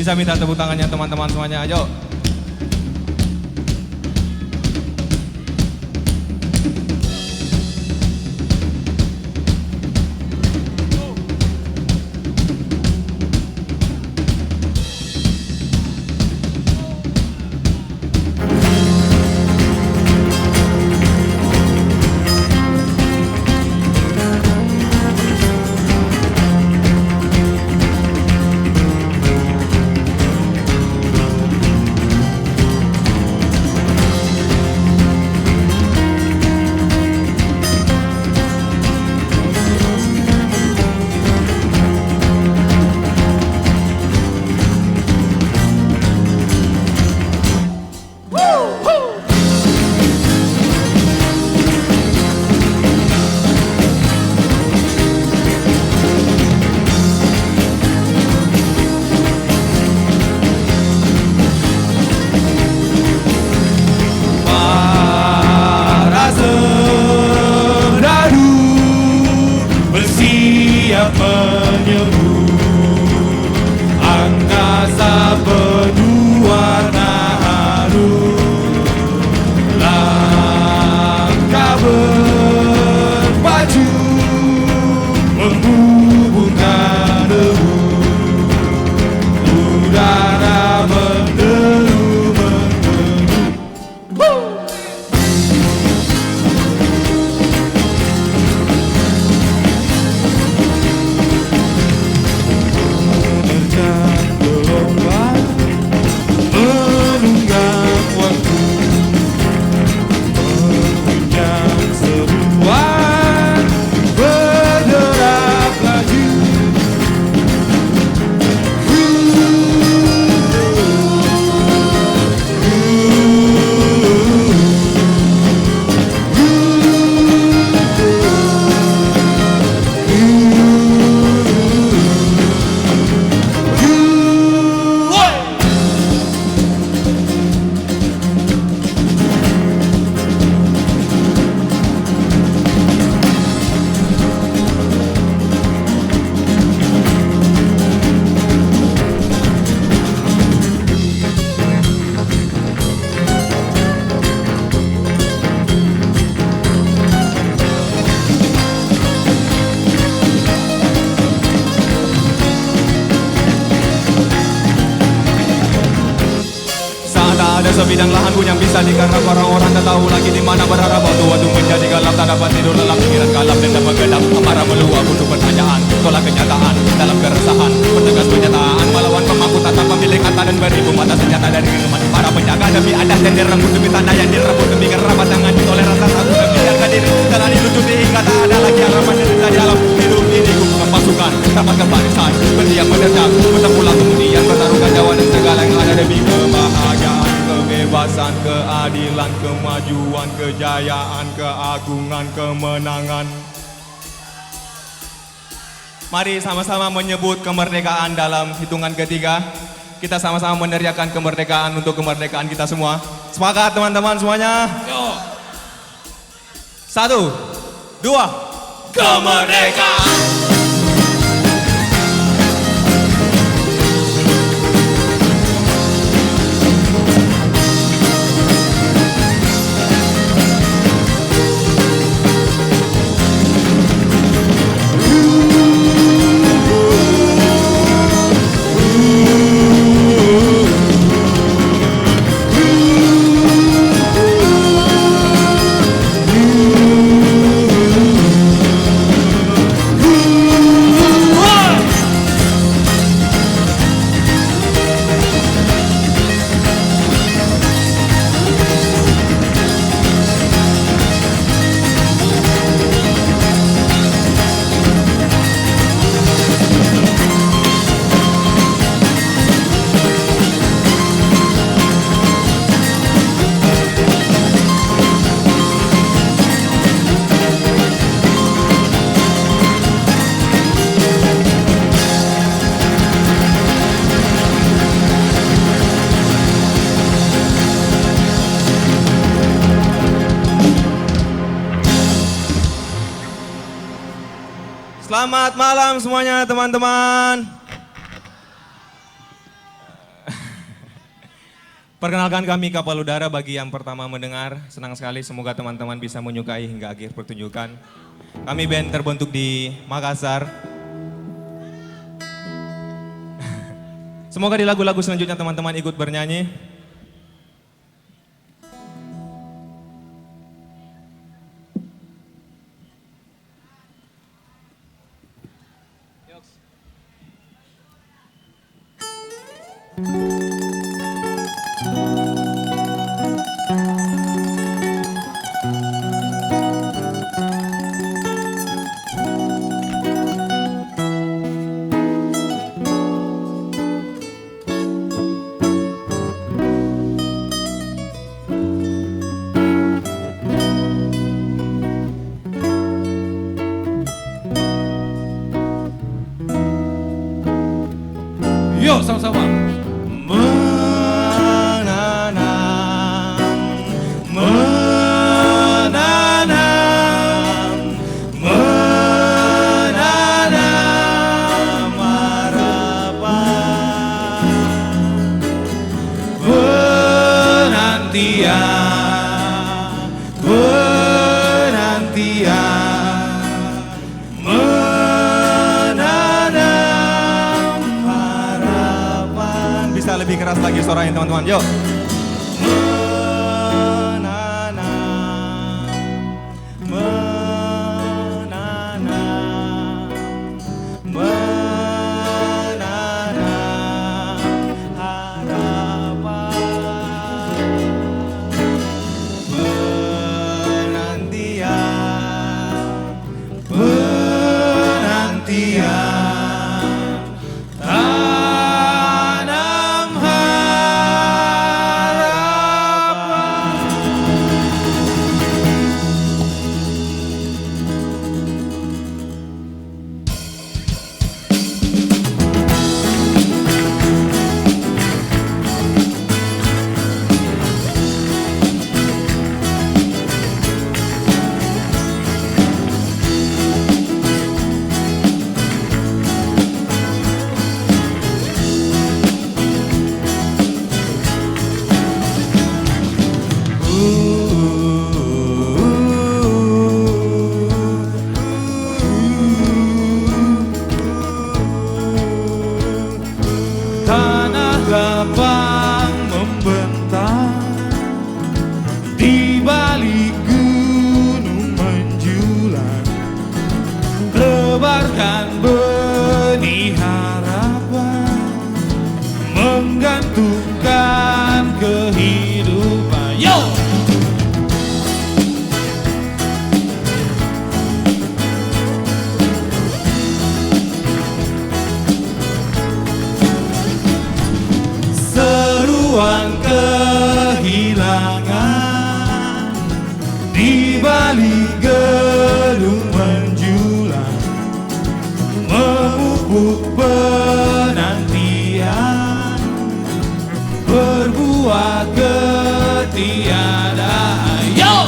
Bisa minta tepuk tangannya teman-teman semuanya, ayo. Sebidang lahan pun yang bisa digarap, orang-orang tak tahu lagi di mana berharap. Waktu-waktu menjadi gelap, tak dapat tidur lelap, pikiran kalap dan dapat gelap. Amarah meluap untuk pertanyaan, tolak kenyataan dalam keresahan, bertegas pernyataan melawan pemangku tata pemilik kata dan beribu mata senjata dari genggaman para penjaga demi adat dan dirambut demi tanah yang dirambut demi kerabat dengan ditoleh rasa takut demi harga diri telah dilucuti hingga tak ada lagi harapan cerita di alam hidup ini. Bukan pasukan, dapatkan barisan, berdiam menerjang, bertempuran kemudian pertarungan nyawa dan segala yang ada demi kebahagiaan, kebebasan, keadilan, kemajuan, kejayaan, keagungan, kemenangan. Mari sama-sama menyebut kemerdekaan dalam hitungan ketiga. Kita sama-sama meneriakan kemerdekaan untuk kemerdekaan kita semua. Semangat teman-teman semuanya. Yo. 1, 2, kemerdekaan. Selamat malam semuanya teman-teman. Perkenalkan kami kapal udara bagi yang pertama mendengar. Senang sekali, semoga teman-teman bisa menyukai hingga akhir pertunjukan. Kami band terbentuk di Makassar. Semoga di lagu-lagu selanjutnya teman-teman ikut bernyanyi. Yuk sama-sama. Bisa lebih keras lagi suaranya teman-teman, yuk. Lapang membentang di balik gunung menjulang, lebarkan benih harapan, menggantungkan kehidupan. Yo! Seruan kehilangan di balik gedung menjulang, memupuk penantian, berbuah ketiadaan. Yo!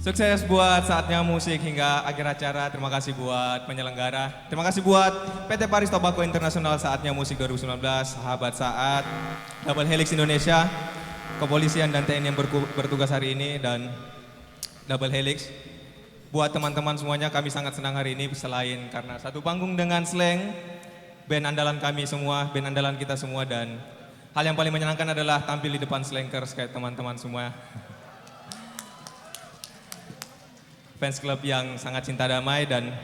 Sukses buat Saatnya Musik hingga akhir acara. Terima kasih buat penyelenggara. Terima kasih buat PT Paris Tobacco Internasional Saatnya Musik 2019, Sahabat Saat, Double Helix Indonesia, Kepolisian dan TNI yang bertugas hari ini, dan Double Helix. Buat teman-teman semuanya, kami sangat senang hari ini selain karena satu panggung dengan Slang, band andalan kami semua, band andalan kita semua, dan hal yang paling menyenangkan adalah tampil di depan Slankers kayak teman-teman semua. Fans club yang sangat cinta damai, dan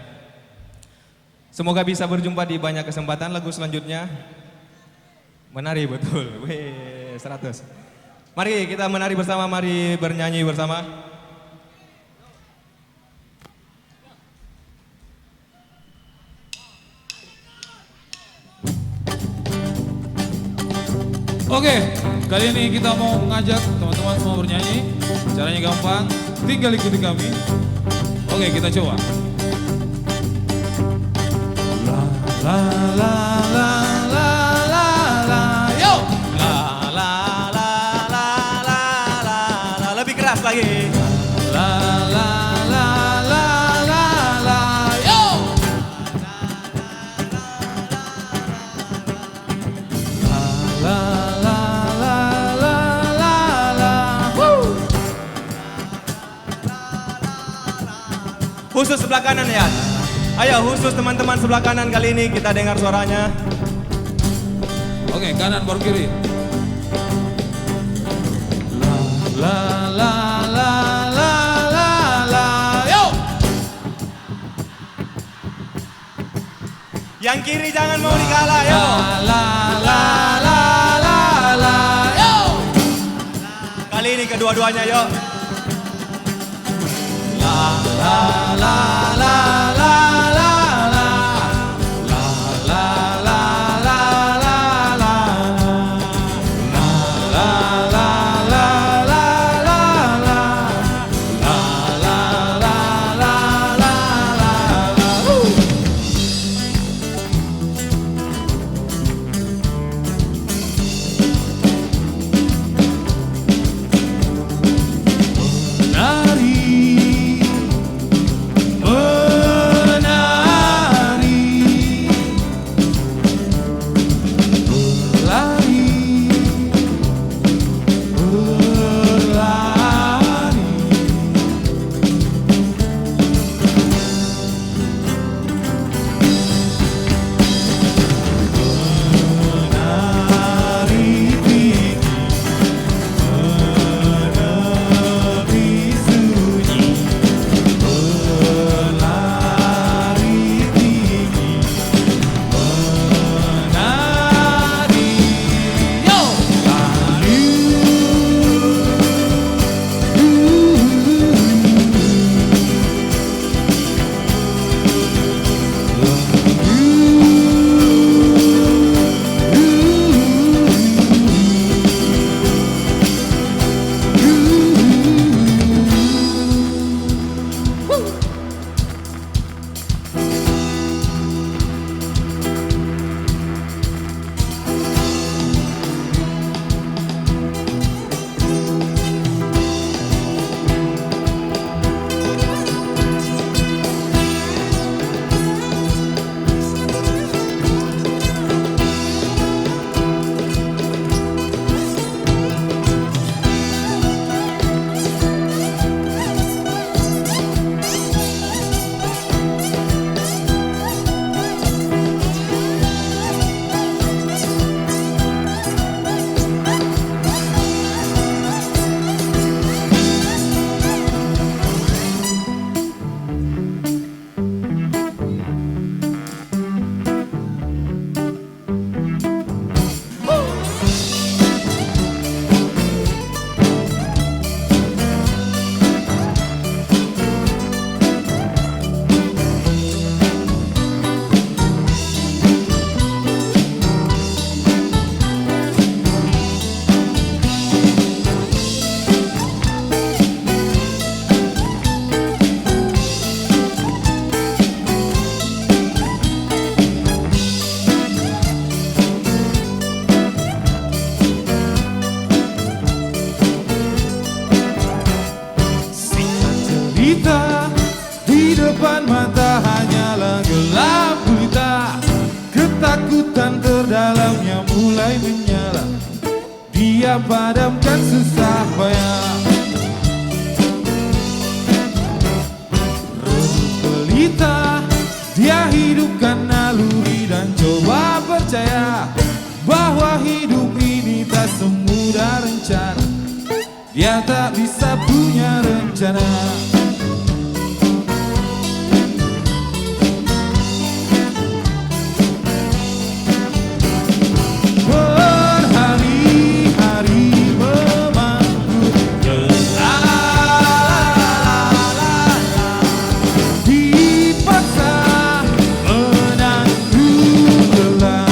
semoga bisa berjumpa di banyak kesempatan. Lagu selanjutnya menari betul, weh 100. Mari kita menari bersama, mari bernyanyi bersama. Oke, kali ini kita mau mengajak teman-teman semua bernyanyi. Caranya gampang, tinggal ikuti kami. Oke, kita coba. La la la la la la, yo. La la la la la la la, lebih keras lagi. La la la la la la, yo. La la la la la la, woo. Khusus sebelah kanan ya. Ayo khusus teman-teman sebelah kanan kali ini kita dengar suaranya. Oke, kanan baru kiri. La la la la la la, yo. Yang kiri jangan mau dikalah ya. La la la la la, yo. Kali ini kedua-duanya yuk. La la la la la la la. La la la la la la. La la la la la la la. La la la la la la. Woo. bagai menyala, dia padamkan susah payah. Redup pelita, dia hidupkan naluri dan coba percaya bahwa hidup ini tak semudah rencana. Dia tak bisa punya rencana. Berhari-hari memangku dipaksa menanggung gelap.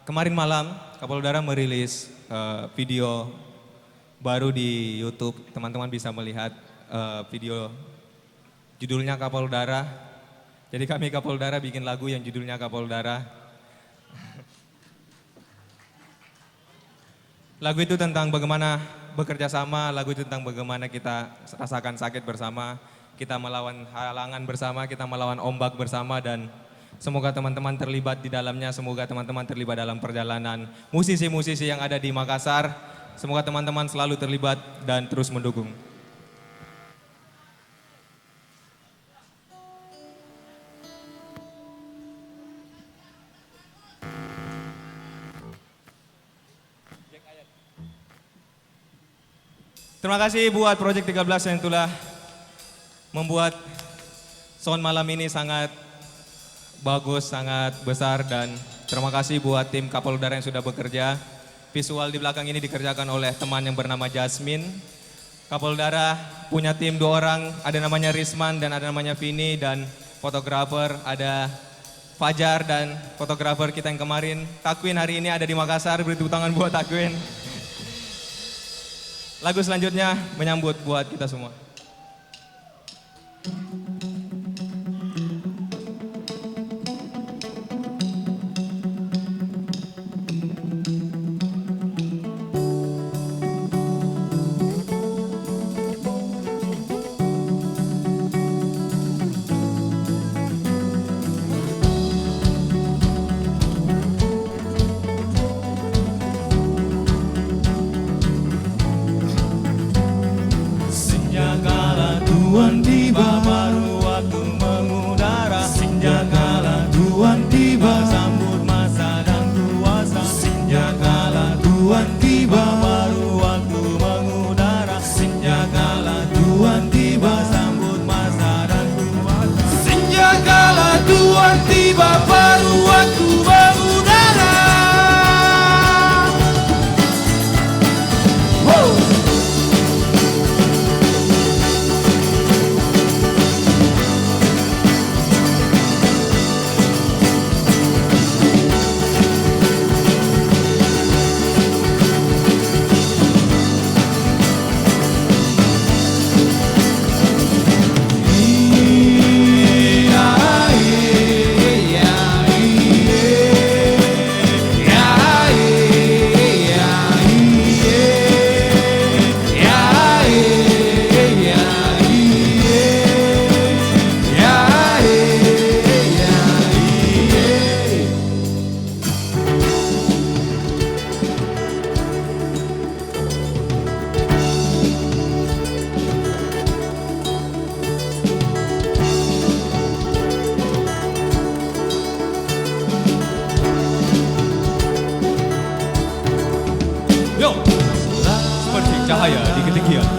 Kemarin malam Kapolda merilis video baru di YouTube. Teman-teman bisa melihat video judulnya Kapolda. Jadi kami Kapolda bikin lagu yang judulnya Kapolda. Lagu itu tentang bagaimana bekerja sama, lagu itu tentang bagaimana kita rasakan sakit bersama, kita melawan halangan bersama, kita melawan ombak bersama, dan semoga teman-teman terlibat di dalamnya, semoga teman-teman terlibat dalam perjalanan musisi-musisi yang ada di Makassar. Semoga teman-teman selalu terlibat dan terus mendukung. Terima kasih buat Project 13 yang telah membuat sound malam ini sangat bagus, sangat besar, dan terima kasih buat tim Kapolda yang sudah bekerja. Visual di belakang ini dikerjakan oleh teman yang bernama Jasmine. Kapolda punya tim 2 orang, ada namanya Risman dan ada namanya Vini, dan fotografer ada Fajar, dan fotografer kita yang kemarin Takwin hari ini ada di Makassar. Beri tepuk tangan buat Takwin. Lagu selanjutnya menyambut buat kita semua. Kala Tuhan tiba baru Tuhan tiba, baru waktu mengudara. senja kala Tuhan tiba, Sambut masa dan kuasa. senja kala Tuhan tiba, baru waktu mengudara. Yo, seperti cahaya di ketinggian,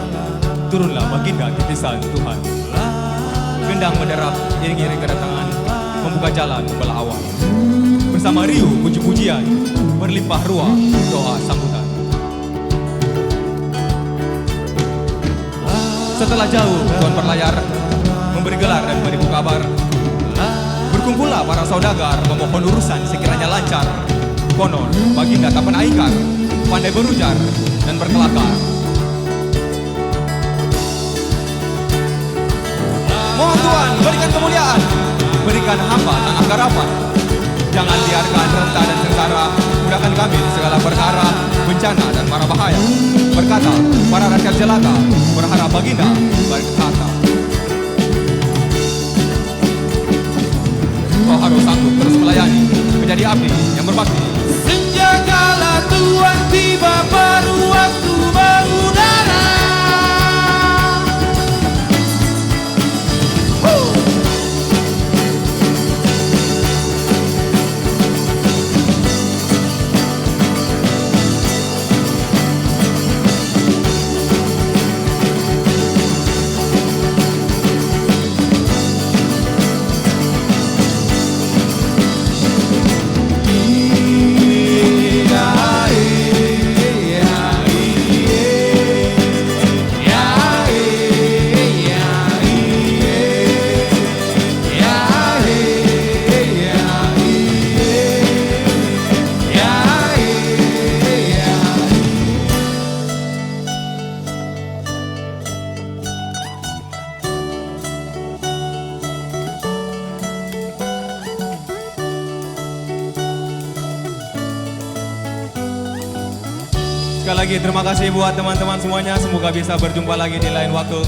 turunlah baginda titisan Tuhan. Gendang menderap iring-iring kedatangan, membuka jalan membelah awan. Bersama riuh puji-pujian, berlimpah ruah doa sambutan. Setelah jauh Tuhan berlayar, memberi gelar dan memberi kabar. Berkumpullah para saudagar, memohon urusan sekiranya lancar. Konon baginda tak pernah ingkar, pandai berujar dan berkelakar. Mohon Tuhan berikan kemuliaan, berikan hamba tanah garapan. Jangan biarkan renta dan sengsara, mudahkan kami di segala perkara, bencana dan mara bahaya. Berkata para rakyat jelata, berharap baginda berkata. Kau harus sanggup terus melayani, menjadi abdi yang berbakti. Senja kala Tuhan tiba, baru waktu mengudara. Sekali lagi terima kasih buat teman-teman semuanya. Semoga bisa berjumpa lagi di lain waktu.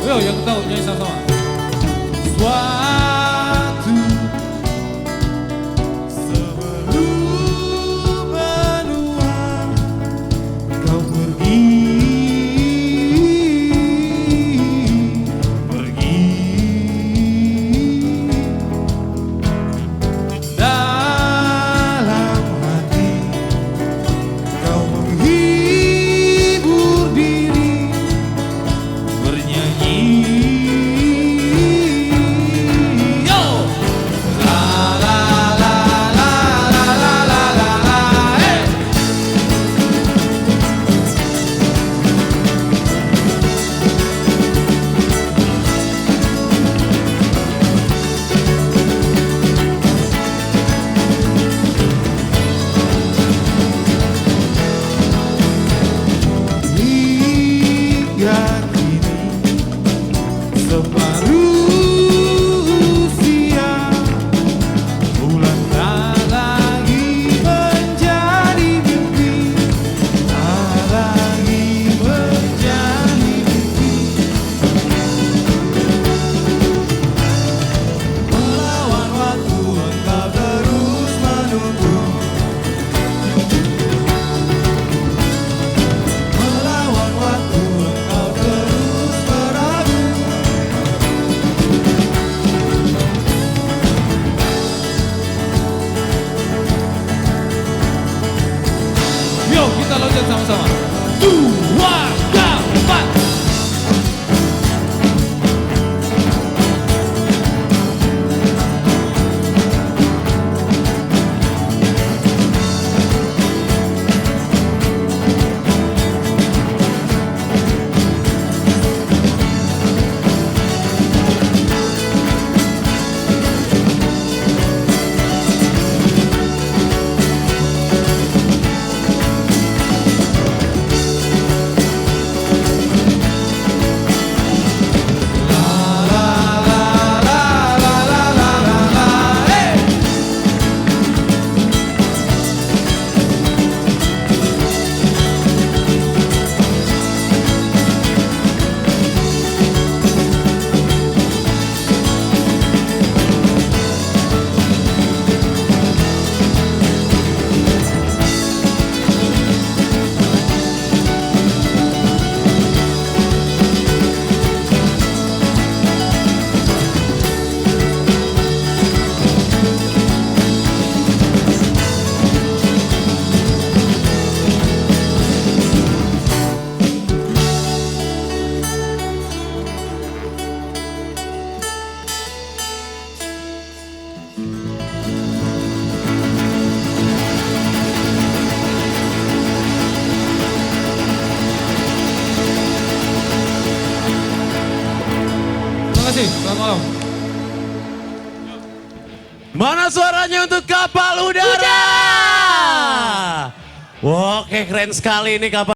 Yo, yang tahu nyanyi sama-sama. Suatu sebelum menua kau pergi dalam hati kau menghibur diri bernyanyi. kasih, selamat malam. Mana suaranya untuk kapal udara? Oke, keren sekali ini kapal.